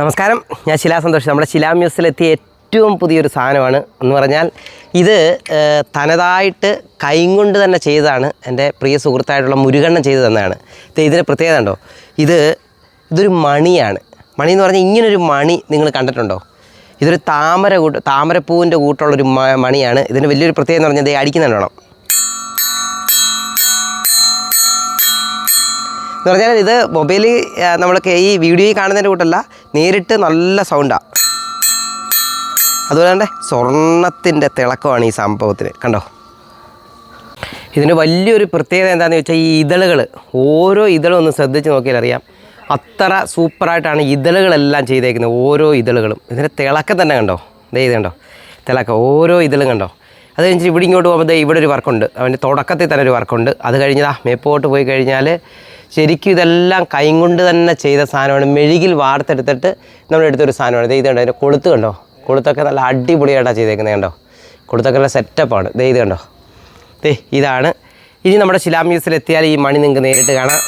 നമസ്കാരം, ഞാൻ ശിലാ സന്തോഷ്. നമ്മുടെ ശിലാ മ്യൂസിയത്തിലെത്തിയ ഏറ്റവും പുതിയൊരു സാധനമാണ് എന്ന് പറഞ്ഞാൽ ഇത് തനതായിട്ട് കൈകൊണ്ട് തന്നെ ചെയ്തതാണ്. എൻ്റെ പ്രിയ സുഹൃത്തായിട്ടുള്ള മുരുകണ്ണൻ ചെയ്തു തന്നതാണ്. ഇതിൻ്റെ പ്രത്യേകത ഉണ്ടോ, ഇതൊരു മണിയാണ്. മണി എന്ന് പറഞ്ഞാൽ ഇങ്ങനൊരു മണി നിങ്ങൾ കണ്ടിട്ടുണ്ടോ? ഇതൊരു താമരപ്പൂവിൻ്റെ കൂട്ടുള്ളൊരു മണിയാണ്. ഇതിൻ്റെ വലിയൊരു പ്രത്യേകത എന്ന് പറഞ്ഞാൽ ഇത് അടിക്കുന്നുണ്ടോ എന്ന് പറഞ്ഞാൽ ഇത് മൊബൈലിൽ നമ്മൾക്ക് ഈ വീഡിയോയിൽ കാണുന്നതിൻ്റെ കൂട്ടല്ല, നേരിട്ട് നല്ല സൗണ്ടാണ്. അതുപോലെ തന്നെ സ്വർണത്തിൻ്റെ തിളക്കമാണ് ഈ സംഭവത്തിന്. കണ്ടോ, ഇതിന് വലിയൊരു പ്രത്യേകത എന്താണെന്ന് വെച്ചാൽ ഈ ഇതളുകൾ, ഓരോ ഇതളും ഒന്ന് ശ്രദ്ധിച്ച് നോക്കിയാൽ അറിയാം. അത്ര സൂപ്പറായിട്ടാണ് ഇതളുകളെല്ലാം ചെയ്തേക്കുന്നത്. ഓരോ ഇതളുകളും ഇതിൻ്റെ തിളക്കം തന്നെ കണ്ടോ, ഇത് കണ്ടോ തിളക്കം, ഓരോ ഇതളും കണ്ടോ. അത് കഴിഞ്ഞിട്ട് ഇവിടെ ഇങ്ങോട്ട് പോകുമ്പോൾ ഇവിടെ ഒരു വർക്കുണ്ട്, അവൻ്റെ തുടക്കത്തിൽ തന്നെ ഒരു വർക്കുണ്ട്. അത് കഴിഞ്ഞാൽ മേപ്പോട്ട് പോയി കഴിഞ്ഞാൽ ശരിക്കും ഇതെല്ലാം കൈകൊണ്ട് തന്നെ ചെയ്ത സാധനമാണ്. മെഴുകിൽ വാർത്തെടുത്തിട്ട് നമ്മളെടുത്തൊരു സാധനമാണ്. ഇത് കണ്ടോ, അതിൻ്റെ കൊളുത്ത് കണ്ടോ, കൊളുത്തൊക്കെ നല്ല അടിപൊളിയായിട്ടാണ് ചെയ്തേക്കുന്നത്. കണ്ടോ, കൊളുത്തൊക്കെ നല്ല സെറ്റപ്പാണ്. ഇത് കണ്ടോ, ഇതാണ്. ഇനി നമ്മുടെ ശിലാ മ്യൂസിയത്തിൽ എത്തിയാൽ ഈ മണി നിങ്ങൾക്ക് നേരിട്ട് കാണാം.